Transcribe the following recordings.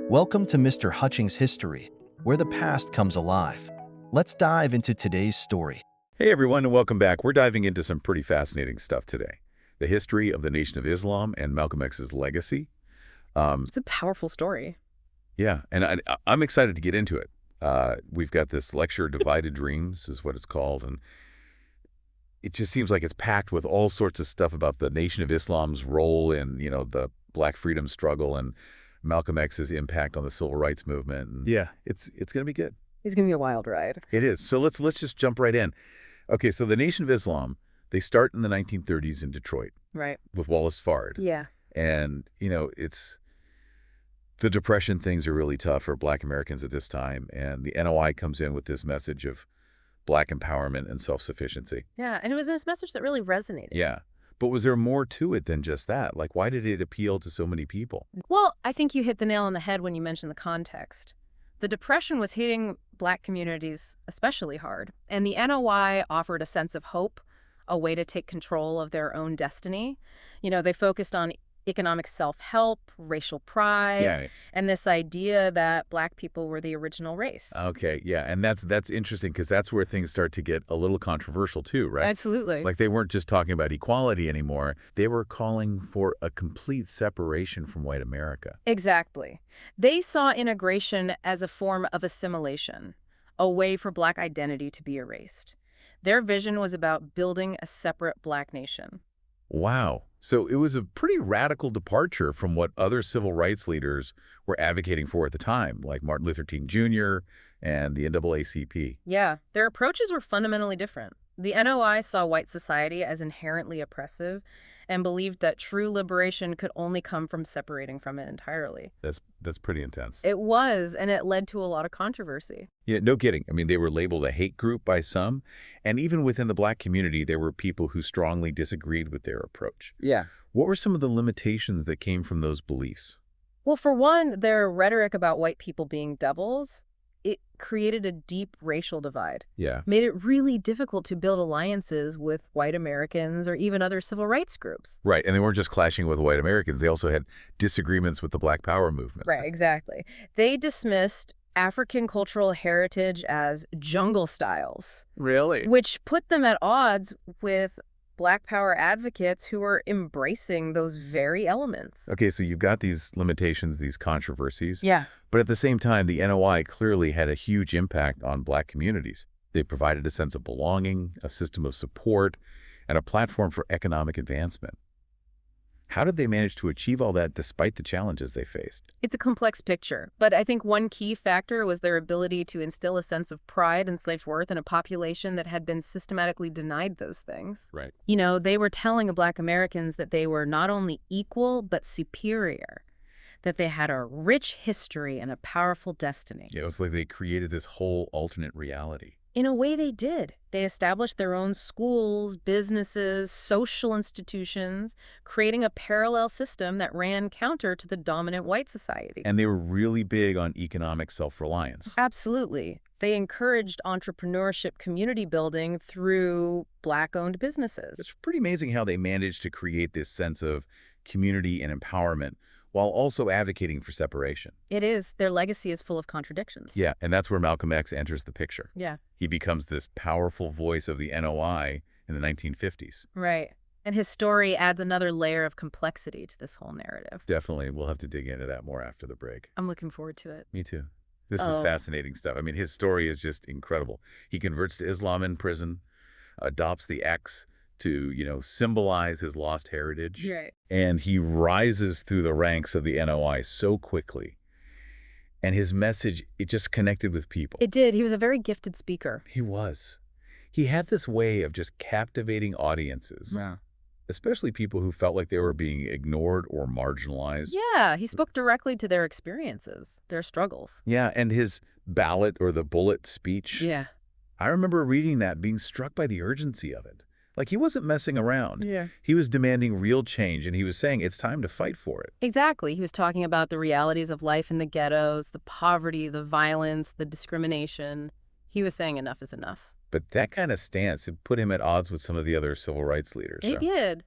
Welcome to Mr. Hutchings History, where the past comes alive. Let's dive into today's story. Hey everyone, and welcome back. We're diving into some pretty fascinating stuff today. The history of the Nation of Islam and Malcolm X's legacy. It's a powerful story. Yeah, and I'm excited to get into it. We've got this lecture, Divided Dreams is what it's called, and it just seems like it's packed with all sorts of stuff about the Nation of Islam's role in, the Black freedom struggle and Malcolm X's impact on the civil rights movement. And Yeah. it's going to be good. It's going to be a wild ride. It is. So let's just jump right in. Okay, so the Nation of Islam, they start in the 1930s in Detroit. Right. With Wallace Fard. Yeah. And, it's the Depression things are really tough for Black Americans at this time. And the NOI comes in with this message of Black empowerment and self-sufficiency. Yeah, and it was this message that really resonated. Yeah. But was there more to it than just that? Like, why did it appeal to so many people? Well, I think you hit the nail on the head when you mentioned the context. The Depression was hitting Black communities especially hard, and the NOI offered a sense of hope, a way to take control of their own destiny. They focused on economic self-help, racial pride, and this idea that Black people were the original race. Okay, yeah, and that's interesting because that's where things start to get a little controversial too, right? Absolutely. Like they weren't just talking about equality anymore. They were calling for a complete separation from white America. Exactly. They saw integration as a form of assimilation, a way for Black identity to be erased. Their vision was about building a separate Black nation. Wow. So it was a pretty radical departure from what other civil rights leaders were advocating for at the time, like Martin Luther King Jr. and the NAACP. Yeah, their approaches were fundamentally different. The NOI saw white society as inherently oppressive and believed that true liberation could only come from separating from it entirely. That's pretty intense. It was, and it led to a lot of controversy. Yeah, no kidding. I mean, they were labeled a hate group by some, and even within the Black community, there were people who strongly disagreed with their approach. Yeah. What were some of the limitations that came from those beliefs? Well, for one, their rhetoric about white people being devils, it created a deep racial divide. Yeah. Made it really difficult to build alliances with white Americans or even other civil rights groups. Right, and they weren't just clashing with white Americans. They also had disagreements with the Black Power movement. Right, exactly. They dismissed African cultural heritage as jungle styles. Really? Which put them at odds with Black Power advocates who were embracing those very elements. Okay, so you've got these limitations, these controversies. Yeah. But at the same time, the NOI clearly had a huge impact on Black communities. They provided a sense of belonging, a system of support, and a platform for economic advancement. How did they manage to achieve all that despite the challenges they faced? It's a complex picture, but I think one key factor was their ability to instill a sense of pride and self-worth in a population that had been systematically denied those things. Right. They were telling Black Americans that they were not only equal, but superior, that they had a rich history and a powerful destiny. Yeah, it was like they created this whole alternate reality. In a way, they did. They established their own schools, businesses, social institutions, creating a parallel system that ran counter to the dominant white society. And they were really big on economic self-reliance. Absolutely. They encouraged entrepreneurship, community building through Black-owned businesses. It's pretty amazing how they managed to create this sense of community and empowerment while also advocating for separation. It is. Their legacy is full of contradictions. Yeah, and that's where Malcolm X enters the picture. Yeah. He becomes this powerful voice of the NOI in the 1950s. Right. And his story adds another layer of complexity to this whole narrative. Definitely. We'll have to dig into that more after the break. I'm looking forward to it. Me too. This is fascinating stuff. I mean, his story is just incredible. He converts to Islam in prison, adopts the X to, symbolize his lost heritage. Right. And he rises through the ranks of the NOI so quickly. And his message, it just connected with people. It did. He was a very gifted speaker. He was. He had this way of just captivating audiences. Yeah. Especially people who felt like they were being ignored or marginalized. Yeah, he spoke directly to their experiences, their struggles. Yeah, and his Ballot or the Bullet speech. Yeah. I remember reading that, being struck by the urgency of it. Like, he wasn't messing around. Yeah. He was demanding real change, and he was saying it's time to fight for it. Exactly. He was talking about the realities of life in the ghettos, the poverty, the violence, the discrimination. He was saying enough is enough. But that kind of stance, it put him at odds with some of the other civil rights leaders. It did.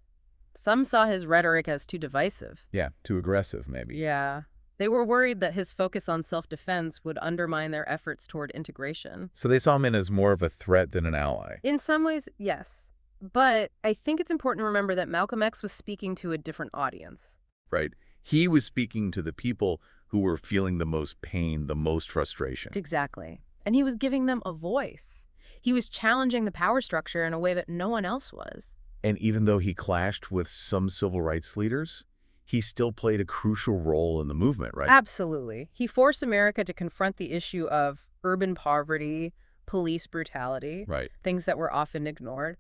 Some saw his rhetoric as too divisive. Yeah, too aggressive, maybe. Yeah. They were worried that his focus on self-defense would undermine their efforts toward integration. So they saw him in as more of a threat than an ally. In some ways, yes. But I think it's important to remember that Malcolm X was speaking to a different audience. Right. He was speaking to the people who were feeling the most pain, the most frustration. Exactly. And he was giving them a voice. He was challenging the power structure in a way that no one else was. And even though he clashed with some civil rights leaders, he still played a crucial role in the movement, right? Absolutely. He forced America to confront the issue of urban poverty, police brutality, Right. things that were often ignored.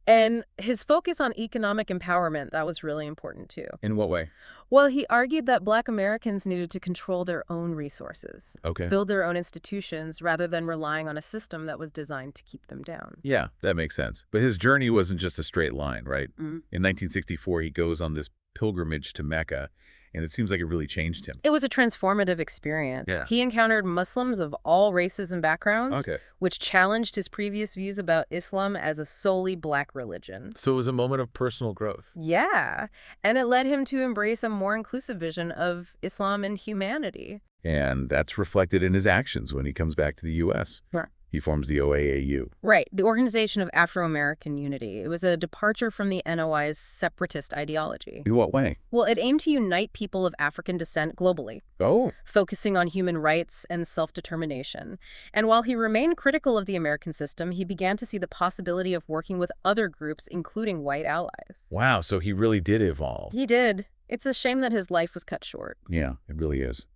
And his focus on economic empowerment, that was really important too. In what way? Well, he argued that Black Americans needed to control their own resources, Okay. build their own institutions, rather than relying on a system that was designed to keep them down. Yeah, that makes sense. But his journey wasn't just a straight line, right? Mhm. In 1964, he goes on this pilgrimage to Mecca, and it seems like it really changed him. It was a transformative experience. Yeah. He encountered Muslims of all races and backgrounds, Okay. which challenged his previous views about Islam as a solely Black religion. So it was a moment of personal growth. Yeah, and it led him to embrace a more inclusive vision of Islam and humanity. And that's reflected in his actions when he comes back to the U.S. Sure. He forms the OAAU. Right, the Organization of Afro-American Unity. It was a departure from the NOI's separatist ideology. In what way? Well, it aimed to unite people of African descent globally, Oh, focusing on human rights and self-determination. And while he remained critical of the American system, he began to see the possibility of working with other groups, including white allies. wow. So he really did evolve. He did. It's a shame that his life was cut short. Yeah, it really is.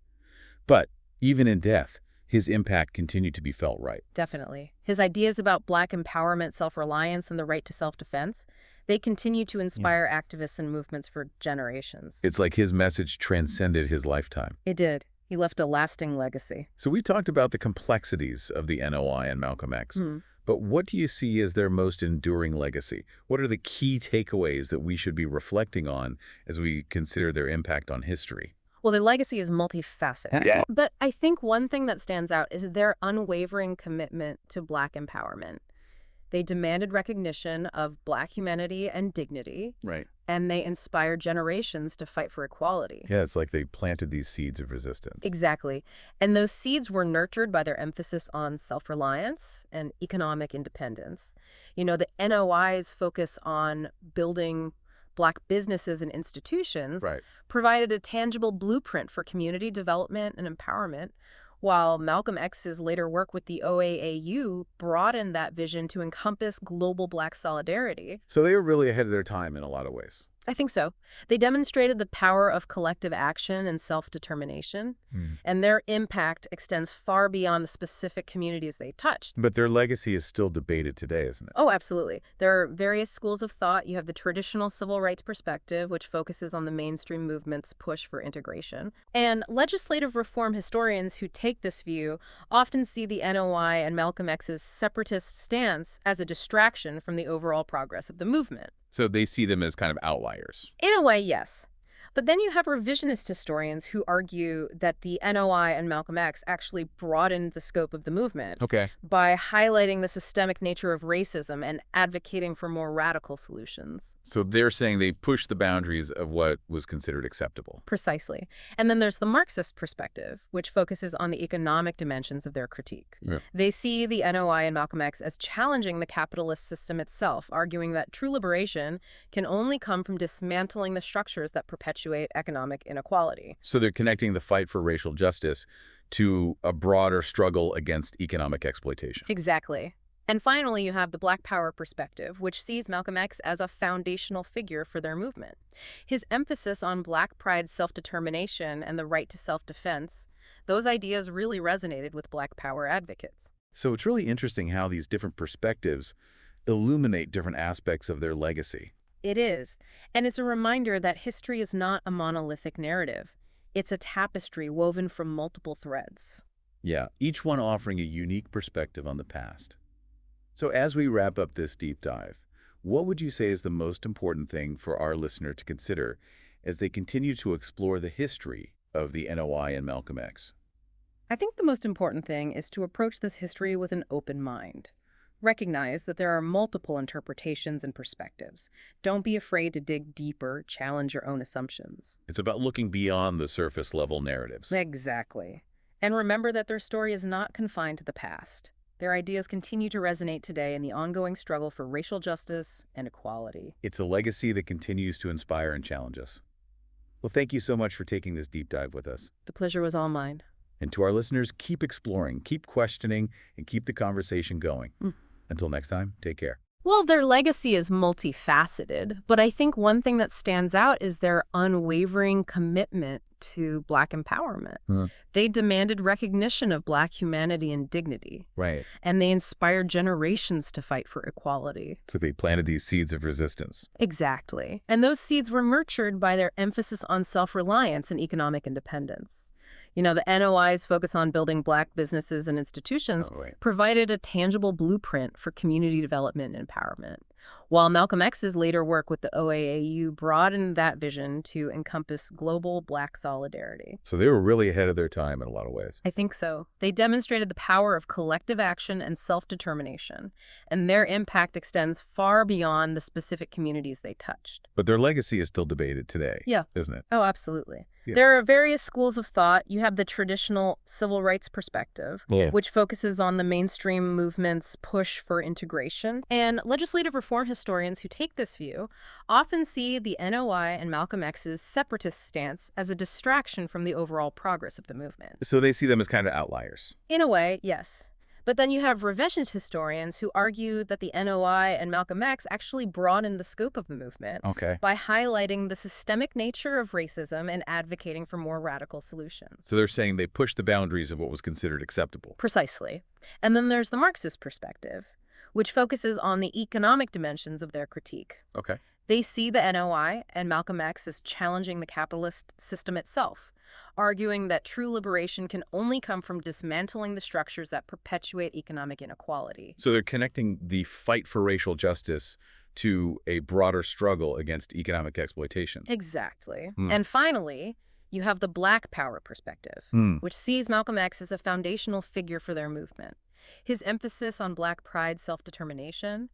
But even in death, his impact continued to be felt, right? Definitely. His ideas about Black empowerment, self-reliance, and the right to self-defense, they continue to inspire activists and movements for generations. It's like his message transcended his lifetime. It did. He left a lasting legacy. So we talked about the complexities of the NOI and Malcolm X. But what do you see as their most enduring legacy? What are the key takeaways that we should be reflecting on as we consider their impact on history? Well, their legacy is multifaceted. Yeah. But I think one thing that stands out is their unwavering commitment to Black empowerment. They demanded recognition of Black humanity and dignity, Right. and they inspired generations to fight for equality. Yeah, it's like they planted these seeds of resistance. Exactly. And those seeds were nurtured by their emphasis on self-reliance and economic independence. You know, the NOI's focus on building Black businesses and institutions Right. provided a tangible blueprint for community development and empowerment, while Malcolm X's later work with the OAAU broadened that vision to encompass global Black solidarity. So they were really ahead of their time in a lot of ways. I think so. They demonstrated the power of collective action and self-determination, and their impact extends far beyond the specific communities they touched. But their legacy is still debated today, isn't it? Oh, absolutely. There are various schools of thought. You have the traditional civil rights perspective, which focuses on the mainstream movement's push for integration. And legislative reform historians who take this view often see the NOI and Malcolm X's separatist stance as a distraction from the overall progress of the movement. So they see them as kind of outliers. In a way, yes. But then you have revisionist historians who argue that the NOI and Malcolm X actually broadened the scope of the movement Okay. by highlighting the systemic nature of racism and advocating for more radical solutions. So they're saying they pushed the boundaries of what was considered acceptable. Precisely. And then there's the Marxist perspective, which focuses on the economic dimensions of their critique. Yeah. They see the NOI and Malcolm X as challenging the capitalist system itself, arguing that true liberation can only come from dismantling the structures that perpetuate economic inequality. So they're connecting the fight for racial justice to a broader struggle against economic exploitation. Exactly. And finally, you have the Black Power perspective, which sees Malcolm X as a foundational figure for their movement. His emphasis on Black pride, self-determination, and the right to self-defense, those ideas really resonated with Black Power advocates. So it's really interesting how these different perspectives illuminate different aspects of their legacy. It is. And it's a reminder that history is not a monolithic narrative. It's a tapestry woven from multiple threads. Yeah, each one offering a unique perspective on the past. So as we wrap up this deep dive, what would you say is the most important thing for our listener to consider as they continue to explore the history of the NOI and Malcolm X? I think the most important thing is to approach this history with an open mind. Recognize that there are multiple interpretations and perspectives. Don't be afraid to dig deeper, challenge your own assumptions. It's about looking beyond the surface-level narratives. Exactly. And remember that their story is not confined to the past. Their ideas continue to resonate today in the ongoing struggle for racial justice and equality. It's a legacy that continues to inspire and challenge us. Well, thank you so much for taking this deep dive with us. The pleasure was all mine. And to our listeners, keep exploring, keep questioning, and keep the conversation going. Until next time, take care. Well, their legacy is multifaceted, but I think one thing that stands out is their unwavering commitment to Black empowerment. They demanded recognition of Black humanity and dignity. Right. And they inspired generations to fight for equality. So they planted these seeds of resistance. Exactly. And those seeds were nurtured by their emphasis on self-reliance and economic independence. You know, the NOI's focus on building Black businesses and institutions provided a tangible blueprint for community development and empowerment, while Malcolm X's later work with the OAAU broadened that vision to encompass global Black solidarity. So they were really ahead of their time in a lot of ways. I think so. They demonstrated the power of collective action and self-determination, and their impact extends far beyond the specific communities they touched. But their legacy is still debated today, isn't it? Oh, absolutely. Yeah. There are various schools of thought. You have the traditional civil rights perspective, which focuses on the mainstream movement's push for integration. And legislative reform historians who take this view often see the NOI and Malcolm X's separatist stance as a distraction from the overall progress of the movement. So they see them as kind of outliers. In a way, yes. But then you have revisionist historians who argue that the NOI and Malcolm X actually broadened the scope of the movement by highlighting the systemic nature of racism and advocating for more radical solutions. So they're saying they pushed the boundaries of what was considered acceptable. Precisely. And then there's the Marxist perspective, which focuses on the economic dimensions of their critique. They see the NOI and Malcolm X as challenging the capitalist system itself, arguing that true liberation can only come from dismantling the structures that perpetuate economic inequality. So they're connecting the fight for racial justice to a broader struggle against economic exploitation. Exactly. And finally, you have the Black power perspective, which sees Malcolm X as a foundational figure for their movement. His emphasis on Black pride, self-determination,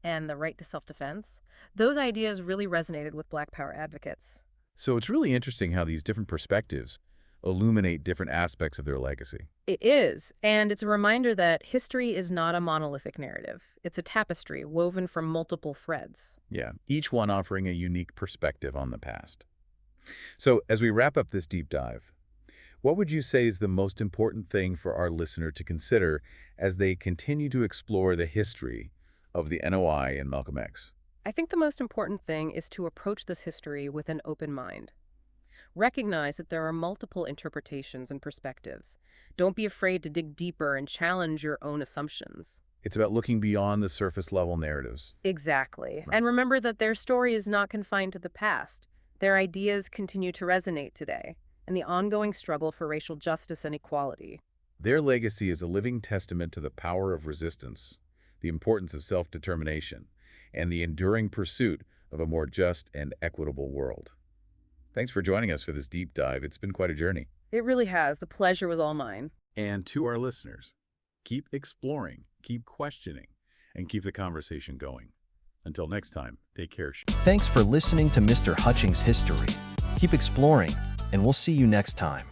and the right to self-defense, those ideas really resonated with Black power advocates. So it's really interesting how these different perspectives illuminate different aspects of their legacy. It is, and it's a reminder that history is not a monolithic narrative. It's a tapestry woven from multiple threads. Yeah, each one offering a unique perspective on the past. So as we wrap up this deep dive, what would you say is the most important thing for our listener to consider as they continue to explore the history of the NOI and Malcolm X? I think the most important thing is to approach this history with an open mind. Recognize that there are multiple interpretations and perspectives. Don't be afraid to dig deeper and challenge your own assumptions. It's about looking beyond the surface-level narratives. Exactly. And remember that their story is not confined to the past. Their ideas continue to resonate today in the ongoing struggle for racial justice and equality. Their legacy is a living testament to the power of resistance, the importance of self-determination, and the enduring pursuit of a more just and equitable world. Thanks for joining us for this deep dive. It's been quite a journey. It really has. The pleasure was all mine. And to our listeners, keep exploring, keep questioning, and keep the conversation going. Until next time, take care. Thanks for listening to Mr. Hutchings History. Keep exploring, and we'll see you next time.